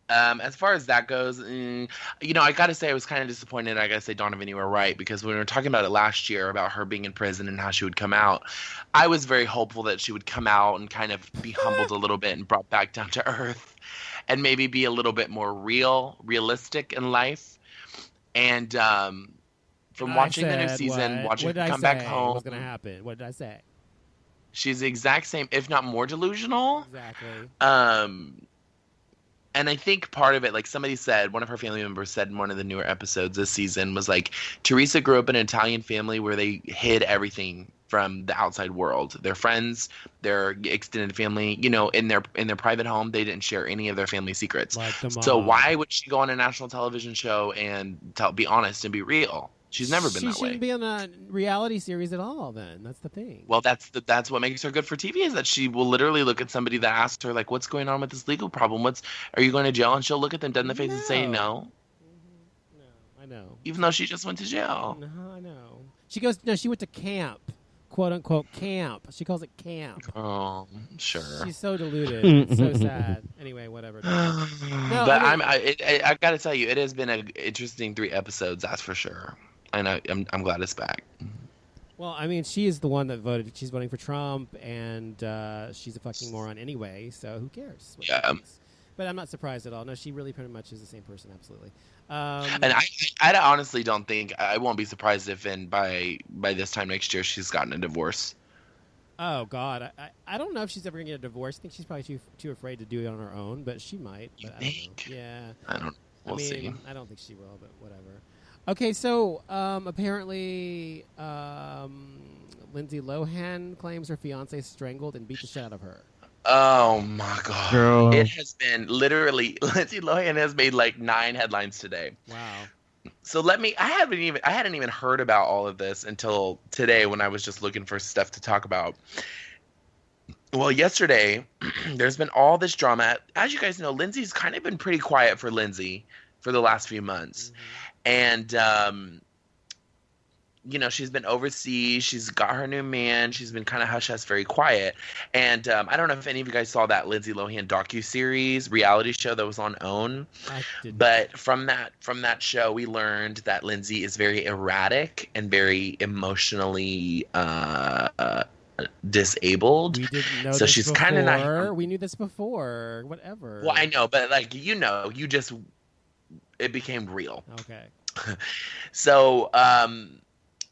As far as that goes, I got to say I was kind of disappointed. I got to say Donovan, you were right because when we were talking about it last year about her being in prison and how she would come out, I was very hopeful that she would come out and kind of be humbled a little bit and brought back down to earth and maybe be a little bit more realistic in life. And And from I watching the new said season, what? watching What her did I come back say home, was going to happen? What did I say? she's the exact same, if not more delusional. Exactly. Um, And I think part of it, like somebody said, one of her family members said in one of the newer episodes this season, was like Teresa grew up in an Italian family where they hid everything from the outside world. Their friends, their extended family, in their private home, they didn't share any of their family secrets. Like the So mob. why would she go on a national television show and be honest and be real? She's never been She that shouldn't way. be on a reality series at all. Then that's the thing. Well, that's what makes her good for TV is that she will literally look at somebody that asks her like, "What's going on with this legal problem? Are you going to jail?" And she'll look at them dead in the face and say No. no, No, I know. even though she just went to jail. No, I know. She goes. No, she went to camp, quote unquote camp. She calls it camp. Oh, sure. She's so deluded. It's so sad. Anyway, whatever. But No, I mean, I got to tell you, it has been an interesting 3 episodes, that's for sure. And I'm glad it's back. well, I mean, she is the one that voted. She's voting for Trump, and she's a fucking moron anyway. So who cares? What she Yeah. thinks? But I'm not surprised at all. No, she really pretty much is the same person. Absolutely. And I honestly don't think I won't be surprised if by this time next year she's gotten a divorce. Oh God, I don't know if she's ever gonna get a divorce. I think she's probably too afraid to do it on her own, but she might. You But I don't think? know. Yeah, I don't. We'll see. I don't think she will, but whatever. Okay, so apparently Lindsay Lohan claims her fiance strangled and beat the shit out of her. Oh my God. Girl. It has been literally Lindsay Lohan has made like 9 headlines today. Wow. So I hadn't even heard about all of this until today when I was just looking for stuff to talk about. Well, yesterday there's been all this drama. As you guys know, Lindsay's kind of been pretty quiet for Lindsay for the last few months. And she's been overseas. She's got her new man. She's been kind of hush-hush, very quiet. And I don't know if any of you guys saw that Lindsay Lohan docuseries reality show that was on OWN. I didn't. But from that show, we learned that Lindsay is very erratic and very emotionally disabled. We didn't know So this she's before. kind of not. We knew this before. Whatever. Well, I know, but it became real. Okay. So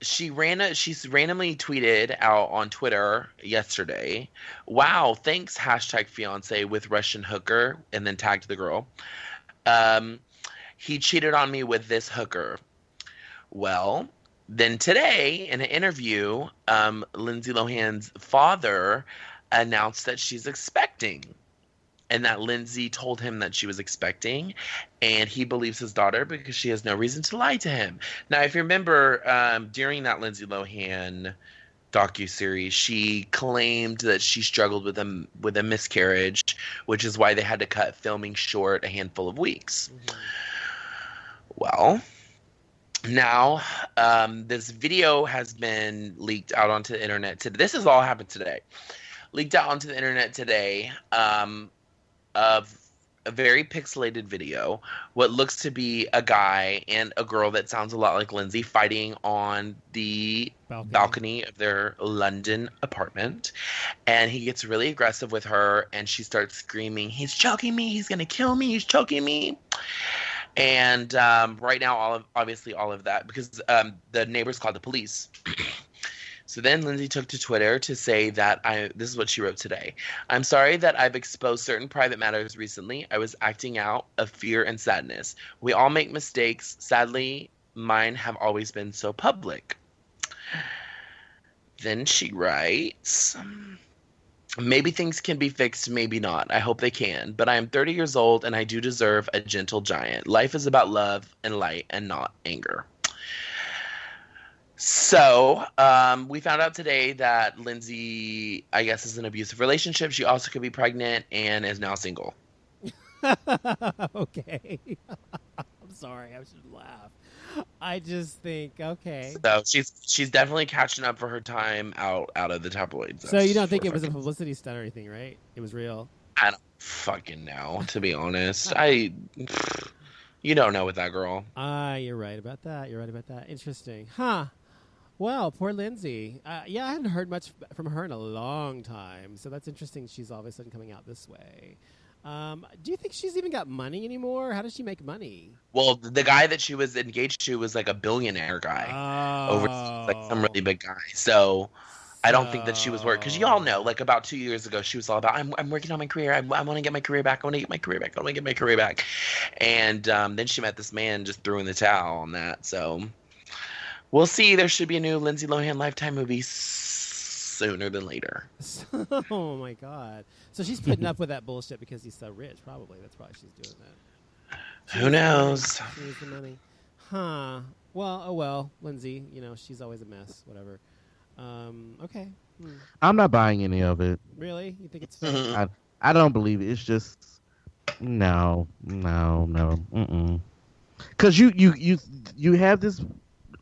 she's randomly tweeted out on Twitter yesterday, "Wow, thanks #fiance with Russian hooker," and then tagged the girl. He cheated on me with this hooker. Well, then today in an interview, Lindsay Lohan's father announced that she's expecting. And that Lindsay told him that she was expecting, and he believes his daughter because she has no reason to lie to him. Now, if you remember, during that Lindsay Lohan docuseries, she claimed that she struggled with a miscarriage, which is why they had to cut filming short a handful of weeks. Well, now this video has been leaked out onto the internet today. This has all happened today. Leaked out onto the internet today. Of a very pixelated video, what looks to be a guy and a girl that sounds a lot like Lindsay fighting on the balcony of their London apartment. And he gets really aggressive with her, and she starts screaming, "He's choking me, he's gonna kill me, he's choking me." And right now, obviously all of that, because the neighbors called the police. So then Lindsay took to Twitter to say that this is what she wrote today. "I'm sorry that I've exposed certain private matters recently. I was acting out of fear and sadness. We all make mistakes. Sadly, mine have always been so public." Then she writes, "Maybe things can be fixed, maybe not. I hope they can. But I am 30 years old and I do deserve a gentle giant. Life is about love and light and not anger." So, we found out today that Lindsay, I guess, is in an abusive relationship. She also could be pregnant and is now single. Okay. I'm sorry. I should laugh. I just think, okay. So she's definitely catching up for her time out of the tabloids. So you don't think it was a publicity stunt or anything, right? It was real. fucking know, to be honest. You don't know with that girl. You're right about that. You're right about that. Interesting. Huh. Well, poor Lindsay. Yeah, I haven't heard much from her in a long time, so that's interesting. She's all of a sudden coming out this way. Do you think she's even got money anymore? How does she make money? Well, the guy that she was engaged to was like a billionaire guy, like some really big guy. So I don't think that she was working, because you all know, like about 2 years ago, she was all about, I'm working on my career. I want to get my career back. I want to get my career back. I want to get my career back. And then she met this man, just threw in the towel on that. So we'll see. There should be a new Lindsay Lohan Lifetime movie sooner than later. Oh my God! So she's putting up with that bullshit because he's so rich. Probably that's why she's doing that. Who knows? She needs the money, huh? Well, oh well, Lindsay. You know she's always a mess. Whatever. Okay. I'm not buying any of it. Really? You think it's fake? I don't believe it. It's just no. Because you have this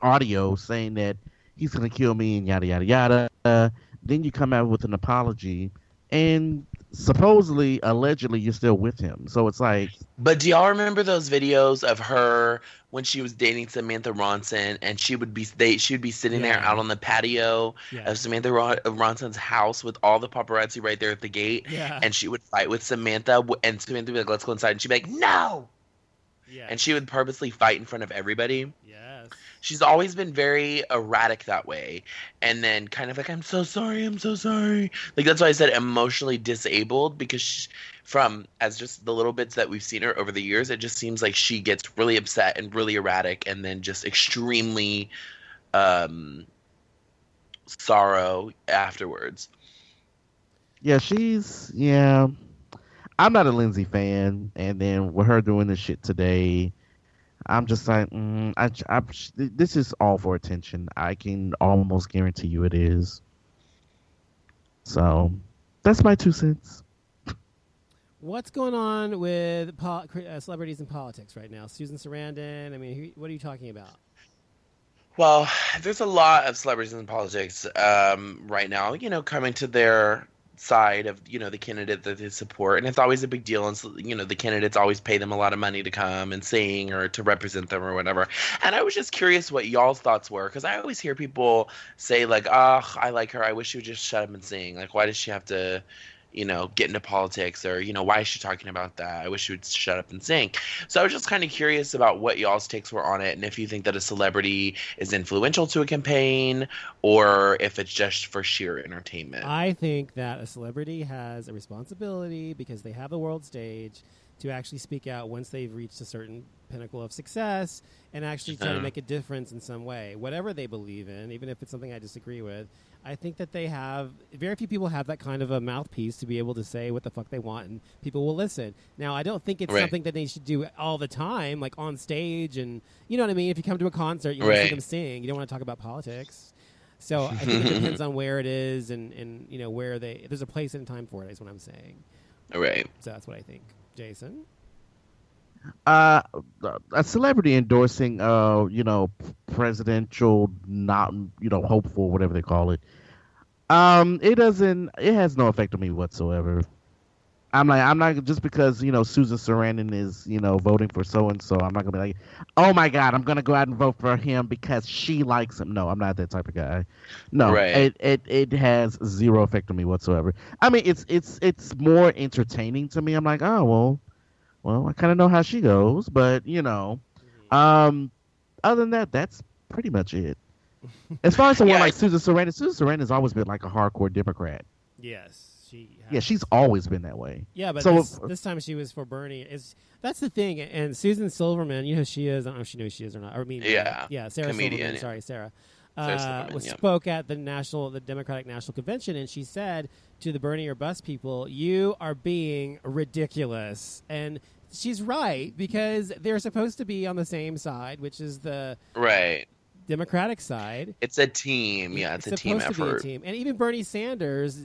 audio saying that he's gonna kill me and yada yada yada. Then you come out with an apology, and supposedly, allegedly, you're still with him. So it's like. But do y'all remember those videos of her when she was dating Samantha Ronson, and she would be sitting there out on the patio of Samantha Ronson's house with all the paparazzi right there at the gate, and she would fight with Samantha, and Samantha would be like, "Let's go inside," and she'd be like, "No." Yeah. And she would purposely fight in front of everybody. Yes. She's always been very erratic that way. And then kind of like, I'm so sorry. Like, that's why I said emotionally disabled, because as just the little bits that we've seen her over the years, it just seems like she gets really upset and really erratic and then just extremely sorrow afterwards. Yeah, I'm not a Lindsay fan, and then with her doing this shit today, I'm just like, this is all for attention. I can almost guarantee you it is. So, that's my 2 cents. What's going on with celebrities in politics right now? Susan Sarandon, I mean, what are you talking about? Well, there's a lot of celebrities in politics right now, coming to their side of the candidate that they support, and it's always a big deal, and the candidates always pay them a lot of money to come and sing or to represent them or whatever. And I was just curious what y'all's thoughts were, because I always hear people say like, I like her, I wish she would just shut up and sing. Like, why does she have to get into politics, or why is she talking about that? I wish she would shut up and sing. So I was just kind of curious about what y'all's takes were on it, and if you think that a celebrity is influential to a campaign, or if it's just for sheer entertainment. I think that a celebrity has a responsibility, because they have the world stage, to actually speak out once they've reached a certain pinnacle of success and actually try to make a difference in some way, whatever they believe in, even if it's something I disagree with. I think that very few people have that kind of a mouthpiece to be able to say what the fuck they want, and people will listen. Now, I don't think it's something that they should do all the time, like on stage, and you know what I mean? If you come to a concert, you want to see them sing. You don't want to talk about politics. So I think it depends on where it is, and where there's a place and time for it, is what I'm saying. Right. So that's what I think. Jason? A celebrity endorsing, presidential, not, hopeful, whatever they call it. It has no effect on me whatsoever. I'm not, just because, Susan Sarandon is, voting for so-and-so, I'm not going to be like, oh my God, I'm going to go out and vote for him because she likes him. No, I'm not that type of guy. No, it has zero effect on me whatsoever. I mean, it's more entertaining to me. I'm like, oh, well, I kind of know how she goes, but, other than that, that's pretty much it. As far as someone like Susan Sarandon has always been like a hardcore Democrat. Yes. She's always been that way. Yeah, but this time she was for Bernie. That's the thing. And Susan Silverman, you know who she is. I don't know if she knows who she is or not. Sarah comedian. Silverman. Sorry, Sarah. Silverman, spoke at the Democratic National Convention, and she said to the Bernie or Bust people, "You are being ridiculous." And she's right, because they're supposed to be on the same side, which is the Democratic side. It's a team. Yeah, it's a team effort. Supposed to be a team. And even Bernie Sanders,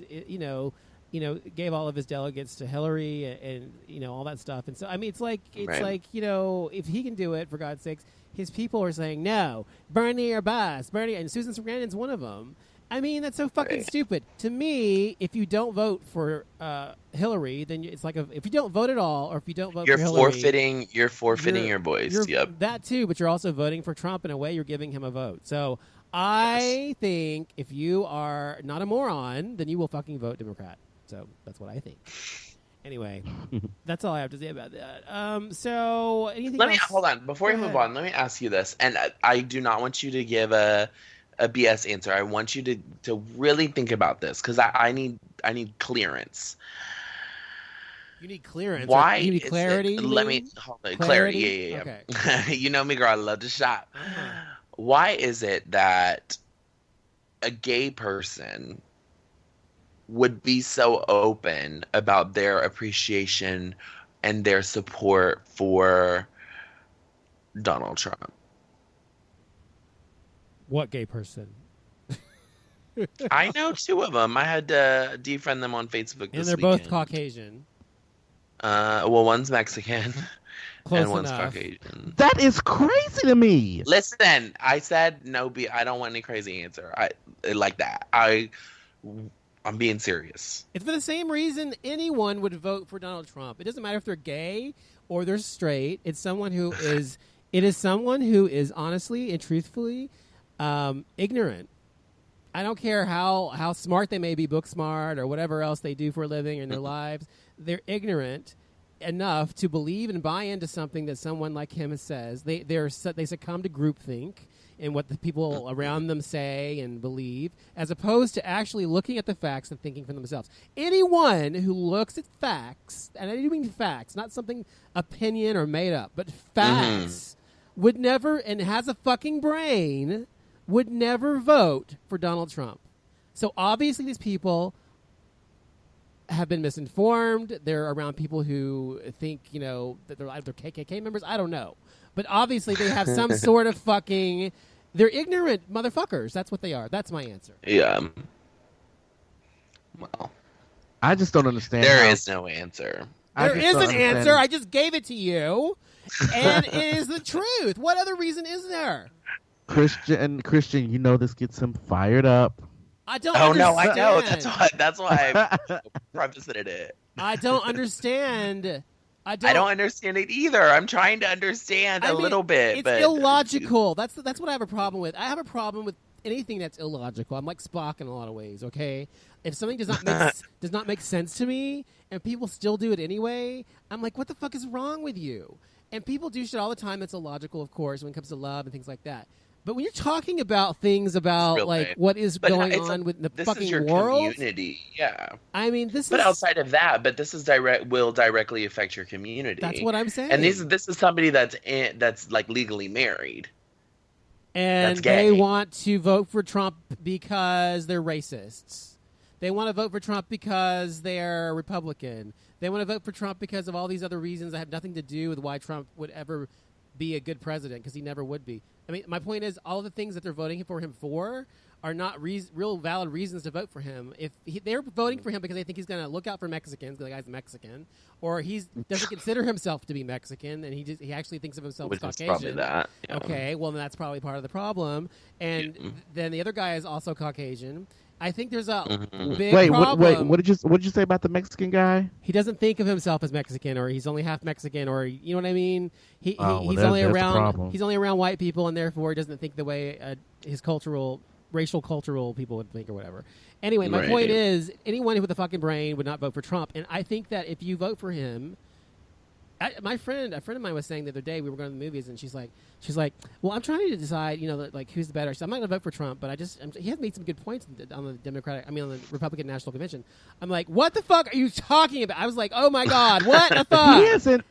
gave all of his delegates to Hillary and all that stuff. And so, I mean, it's like, if he can do it, for God's sakes, his people are saying, no, Bernie or bust. Bernie, and Susan Sarandon's one of them. I mean, that's so fucking stupid. To me, if you don't vote for Hillary, then it's like if you don't vote at all, or if you don't vote for Hillary, you're forfeiting your voice. Yep, that too. But you're also voting for Trump in a way. You're giving him a vote. So I think if you are not a moron, then you will fucking vote Democrat. So that's what I think. Anyway, that's all I have to say about that. So anything else? Hold on before we move on. Let me ask you this, and I do not want you to give a BS answer. I want you to really think about this because I need clearance. You need clearance. Why? You need clarity. Let me hold on. Clarity. Yeah. Okay. You know me, girl. I love to shop. Uh-huh. Why is it that a gay person would be so open about their appreciation and their support for Donald Trump? What gay person? I know two of them. I had to defriend them on Facebook and they're both Caucasian. Well, one's Mexican. Close and one's enough. Caucasian. That is crazy to me. Listen, I said no. I don't want any crazy answer. I like that. I'm being serious. It's for the same reason anyone would vote for Donald Trump. It doesn't matter if they're gay or they're straight. It's someone who is. It is someone who is honestly and truthfully ignorant. I don't care how smart they may be, book smart or whatever else they do for a living in their lives. They're ignorant enough to believe and buy into something that someone like him says. They succumb to groupthink and what the people around them say and believe, as opposed to actually looking at the facts and thinking for themselves. Anyone who looks at facts, and I do mean facts, not something opinion or made up, but facts, would never, and has a fucking brain, would never vote for Donald Trump. So obviously these people have been misinformed. They're around people who think, that they're either KKK members. I don't know. But obviously they have some sort of fucking... They're ignorant motherfuckers. That's what they are. That's my answer. Yeah. Well, I just don't understand. There is no answer. There is an answer. I just gave it to you. And it is the truth. What other reason is there? Christian, this gets him fired up. I don't understand. No, I know. That's why I prefaced it. I don't understand. I don't understand it either. I'm trying to understand a little bit. It's illogical. That's what I have a problem with. I have a problem with anything that's illogical. I'm like Spock in a lot of ways, okay? If something does not make sense to me and people still do it anyway, I'm like, what the fuck is wrong with you? And people do shit all the time that's illogical, of course, when it comes to love and things like that. But when you're talking about things about what is going on with the fucking your world, community, yeah. I mean, But outside of that, this is will directly affect your community. That's what I'm saying. And this is somebody that's like legally married, and they want to vote for Trump because they're racists. They want to vote for Trump because they're Republican. They want to vote for Trump because of all these other reasons that have nothing to do with why Trump would ever be a good president, because he never would be. I mean, my point is, all the things that they're voting for him for are not real valid reasons to vote for him. If they're voting for him because they think he's going to look out for Mexicans, because the guy's Mexican, or he doesn't consider himself to be Mexican, and he actually thinks of himself as Caucasian. Probably that. Yeah. Okay, well, then that's probably part of the problem. And then the other guy is also Caucasian. I think there's a big problem. What did you say about the Mexican guy? He doesn't think of himself as Mexican, or he's only half Mexican, or you know what I mean. He's only around white people, and therefore he doesn't think the way his racial cultural people would think, or whatever. Anyway, my point is, anyone with a fucking brain would not vote for Trump, and I think that if you vote for him, a friend of mine was saying the other day, we were going to the movies, and she's like, well, I'm trying to decide, who's the better. So I'm not going to vote for Trump, but he has made some good points on the Republican National Convention. I'm like, what the fuck are you talking about? I was like, oh my God, what the fuck?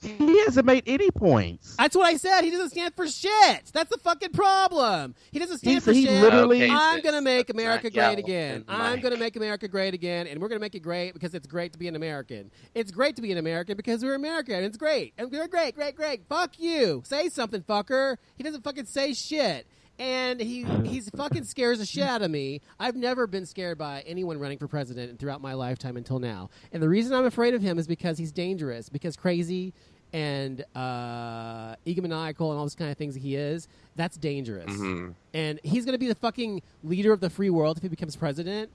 He hasn't made any points. That's what I said. He doesn't stand for shit. That's the fucking problem. He doesn't stand for shit. I'm going to make America great again. I'm going to make America great again, and we're going to make it great because it's great to be an American. It's great to be an American because we're American. It's great. And we're great, great, great. Fuck you. Say something, fucker. He doesn't fucking say shit. And he's fucking scares the shit out of me. I've never been scared by anyone running for president throughout my lifetime until now. And the reason I'm afraid of him is because he's dangerous, because crazy and egomaniacal and all those kind of things that he is, that's dangerous. Mm-hmm. And he's going to be the fucking leader of the free world if he becomes president.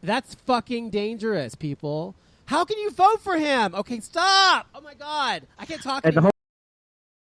That's fucking dangerous, people. How can you vote for him? Okay, stop. Oh, my God. I can't talk anymore.